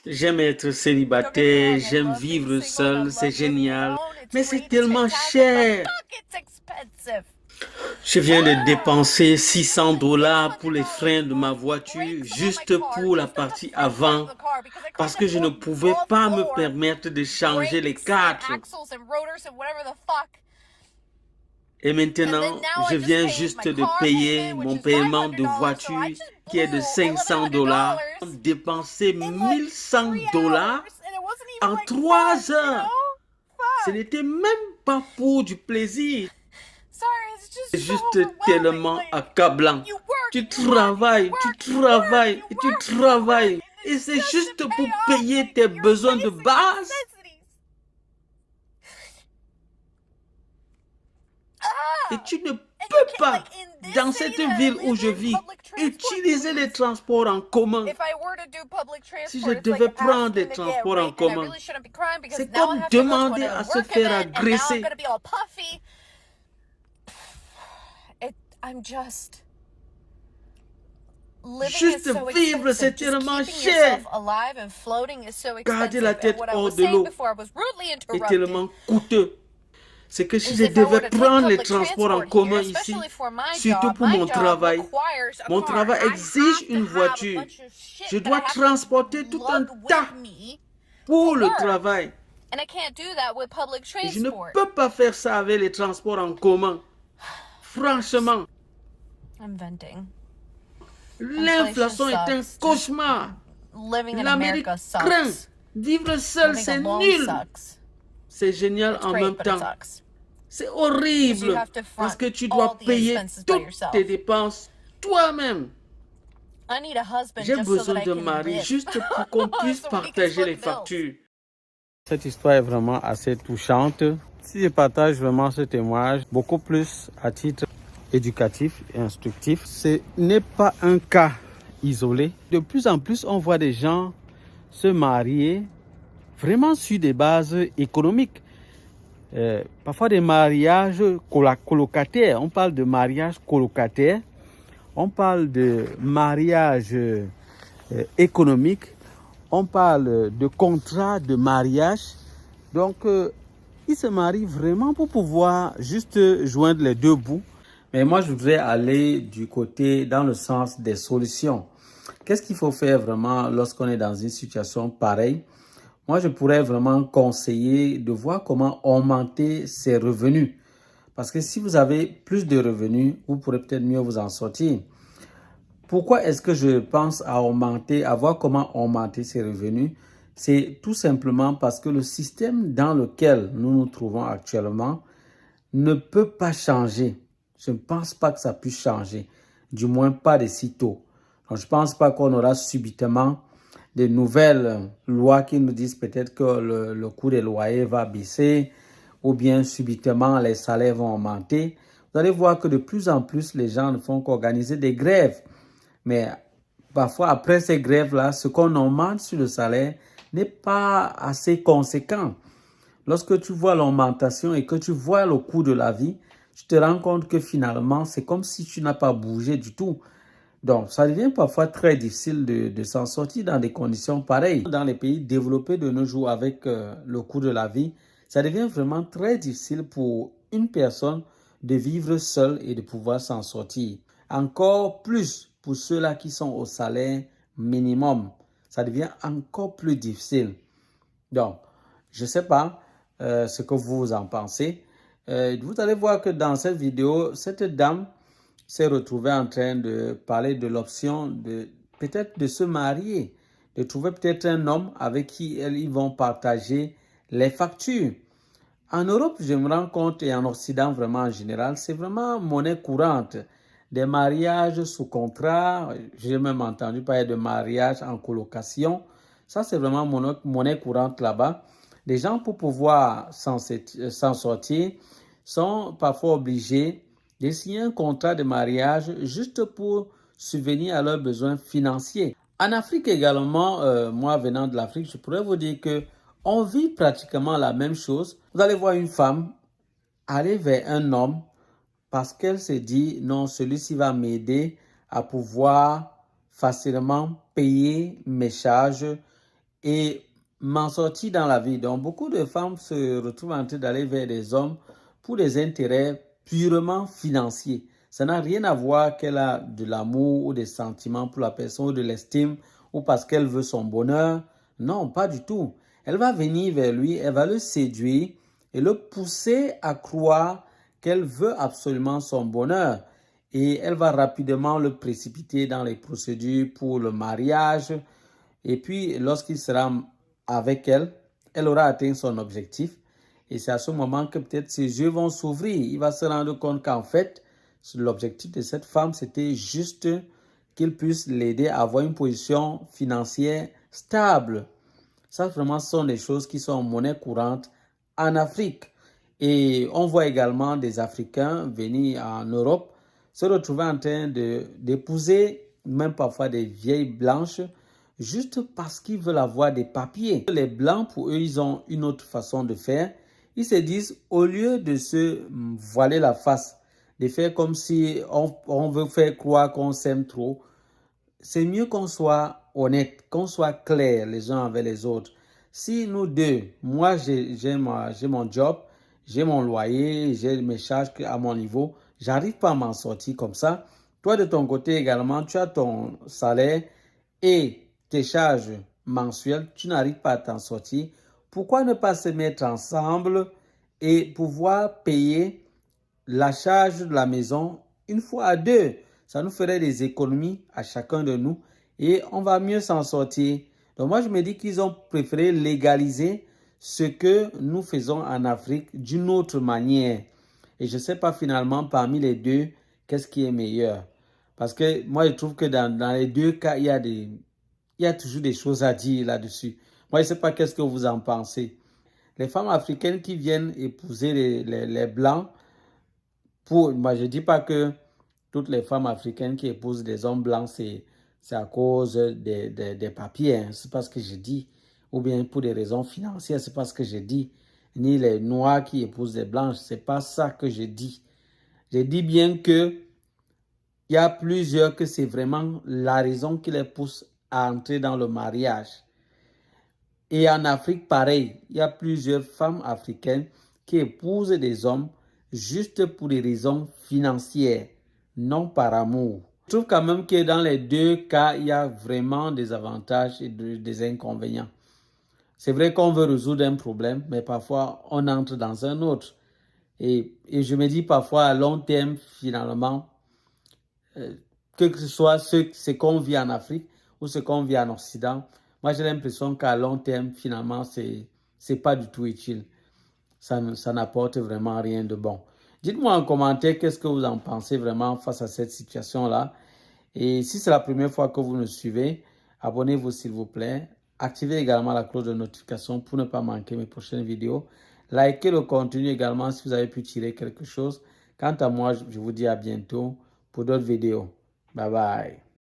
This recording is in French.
J'aime être Don't get me célibataire, wrong, I j'aime love being vivre single and I seul, c'est love living génial. alone. It's Mais c'est great, it's tellement fantastic, but cher. fuck, it's expensive. Je viens de dépenser 600 Like dollars pour les $600 freins de ma on voiture, brakes on my juste car, pour la just at the partie front part of avant, the car because I couldn't parce que je ne afford pouvais all pas me four permettre de changer les brakes and quatre. axles and rotors and whatever the fuck. Et And then maintenant, now je I just viens paid my juste de car payer payment, which mon is paiement de $500. So I voiture just qui est de blew 500 dollars, $1,100 dépenser in like 1100 3 dollars hours, and it wasn't even en like fun, 3 heures. Ce Fuck. n'était même pas pour du plaisir. Sorry, it's C'est just so juste overwhelming. tellement Like, accablant. you work Tu and you work and you travailles, tu work and you work and travailles you et tu work and you work, travailles. and Et it's c'est just to juste pay pour off payer like tes your besoins de basic base. necessities. Et tu ne And you peux can't, pas, like, in this dans city cette that I ville où live je in, vis, public transport, utiliser les please. transports en commun. If I were to do public Si je transport, it's like devais prendre les asking to get transports en rent, and I commun, really shouldn't be crying because c'est now I comme have to go to demander another à se work faire event, and now I'm agresser. gonna be all puffy. I'm just living is Juste so vivre, c'est expensive. Just tellement keeping cher. yourself alive and floating is so Garder la expensive. And tête what I hors was de saying l'eau before I was rudely est interrupted. tellement coûteux. C'est que si Is je if I devais were to take prendre les public transports en transport here, commun ici, especially for surtout pour my mon job travail, requires a mon car. travail I exige have to une have a voiture. bunch of shit Je that I dois have to transporter tout un lug tas with me pour for le work. travail. And I can't do that with public Et je ne transport. peux pas faire ça avec les transports en commun. Franchement. I'm venting. L'inflation est un cauchemar. Living in L'Amérique America craint. sucks. Vivre seul, Living c'est alone nul. sucks. C'est génial It's en great, même but it temps. sucks. C'est horrible have to parce front que tu all dois the payer expenses by toutes yourself. tes dépenses toi-même. I need a husband J'ai just so besoin that I d'un can mari live. juste pour qu'on puisse So we can partager split les the bills. factures. Cette histoire est vraiment assez touchante. Si je partage vraiment ce témoignage, beaucoup plus à titre éducatif et instructif, ce n'est pas un cas isolé. De plus en plus, on voit des gens se marier vraiment sur des bases économiques. Parfois des mariages colocataires. On parle de mariage colocataire. On parle de mariage économique. On parle de contrat de mariage. Donc, ils se marient vraiment pour pouvoir juste joindre les deux bouts. Mais moi, je voudrais aller du côté, dans le sens des solutions. Qu'est-ce qu'il faut faire vraiment lorsqu'on est dans une situation pareille? Moi, je pourrais vraiment conseiller de voir comment augmenter ses revenus. Parce que si vous avez plus de revenus, vous pourrez peut-être mieux vous en sortir. Pourquoi est-ce que je pense à voir comment augmenter ses revenus? C'est tout simplement parce que le système dans lequel nous nous trouvons actuellement ne peut pas changer. Je ne pense pas que ça puisse changer, du moins pas de sitôt. Donc, je ne pense pas qu'on aura subitement des nouvelles lois qui nous disent peut-être que le coût des loyers va baisser ou bien subitement les salaires vont augmenter. Vous allez voir que de plus en plus, les gens ne font qu'organiser des grèves. Mais parfois, après ces grèves-là, ce qu'on augmente sur le salaire n'est pas assez conséquent. Lorsque tu vois l'augmentation et que tu vois le coût de la vie, tu te rends compte que finalement, c'est comme si tu n'as pas bougé du tout. Donc, ça devient parfois très difficile de s'en sortir dans des conditions pareilles. Dans les pays développés de nos jours avec le coût de la vie, ça devient vraiment très difficile pour une personne de vivre seule et de pouvoir s'en sortir. Encore plus pour ceux-là qui sont au salaire minimum. Ça devient encore plus difficile. Donc, je ne sais pas ce que vous en pensez. Vous allez voir que dans cette vidéo, cette dame s'est retrouvée en train de parler de l'option de peut-être de se marier, de trouver peut-être un homme avec qui ils vont partager les factures. En Europe, je me rends compte, et en Occident vraiment en général, c'est vraiment monnaie courante. Des mariages sous contrat, j'ai même entendu parler de mariage en colocation. Ça, c'est vraiment monnaie courante là-bas. Les gens, pour pouvoir s'en sortir, sont parfois obligés de signer un contrat de mariage juste pour subvenir à leurs besoins financiers. En Afrique également, moi venant de l'Afrique, je pourrais vous dire que on vit pratiquement la même chose. Vous allez voir une femme aller vers un homme parce qu'elle se dit, non, celui-ci va m'aider à pouvoir facilement payer mes charges et m'en sortir dans la vie. Donc, beaucoup de femmes se retrouvent en train d'aller vers des hommes pour des intérêts purement financiers. Ça n'a rien à voir qu'elle a de l'amour ou des sentiments pour la personne ou de l'estime ou parce qu'elle veut son bonheur. Non, pas du tout. Elle va venir vers lui, elle va le séduire et le pousser à croire qu'elle veut absolument son bonheur. Et elle va rapidement le précipiter dans les procédures pour le mariage. Et puis, lorsqu'il sera avec elle, elle aura atteint son objectif. Et c'est à ce moment que peut-être ses yeux vont s'ouvrir. Il va se rendre compte qu'en fait, l'objectif de cette femme, c'était juste qu'il puisse l'aider à avoir une position financière stable. Ça, vraiment, ce sont des choses qui sont en monnaie courante en Afrique. Et on voit également des Africains venir en Europe se retrouver en train d'épouser même parfois des vieilles blanches juste parce qu'ils veulent avoir des papiers. Les blancs, pour eux, ils ont une autre façon de faire. Ils se disent, au lieu de se voiler la face, de faire comme si on veut faire croire qu'on s'aime trop, c'est mieux qu'on soit honnête, qu'on soit clair les uns avec les autres. Si nous deux, moi j'ai mon job, j'ai mon loyer, j'ai mes charges à mon niveau, j'arrive pas à m'en sortir comme ça. Toi de ton côté également, tu as ton salaire et tes charges mensuelles, tu n'arrives pas à t'en sortir. Pourquoi ne pas se mettre ensemble et pouvoir payer la charge de la maison une fois à deux? Ça nous ferait des économies à chacun de nous et on va mieux s'en sortir. Donc moi, je me dis qu'ils ont préféré légaliser ce que nous faisons en Afrique d'une autre manière. Et je ne sais pas finalement parmi les deux, qu'est-ce qui est meilleur. Parce que moi, je trouve que dans les deux cas, il y a toujours des choses à dire là-dessus. Moi, je ne sais pas qu'est-ce que vous en pensez. Les femmes africaines qui viennent épouser les Blancs, moi, je ne dis pas que toutes les femmes africaines qui épousent des hommes blancs, c'est à cause des papiers. Hein. C'est pas ce que je dis. Ou bien pour des raisons financières, c'est pas ce que je dis. Ni les noirs qui épousent des blanches, c'est pas ça que je dis. Je dis bien que il y a plusieurs que c'est vraiment la raison qui les pousse à entrer dans le mariage. Et en Afrique, pareil, il y a plusieurs femmes africaines qui épousent des hommes juste pour des raisons financières, non par amour. Je trouve quand même que dans les deux cas, il y a vraiment des avantages et des inconvénients. C'est vrai qu'on veut résoudre un problème, mais parfois on entre dans un autre. Et je me dis parfois à long terme, finalement, que ce soit ce qu'on vit en Afrique ou ce qu'on vit en Occident, moi j'ai l'impression qu'à long terme, finalement, c'est pas du tout utile. Ça n'apporte vraiment rien de bon. Dites-moi en commentaire qu'est-ce que vous en pensez vraiment face à cette situation-là. Et si c'est la première fois que vous nous suivez, abonnez-vous s'il vous plaît. Activez également la cloche de notification pour ne pas manquer mes prochaines vidéos. Likez le contenu également si vous avez pu tirer quelque chose. Quant à moi, je vous dis à bientôt pour d'autres vidéos. Bye bye.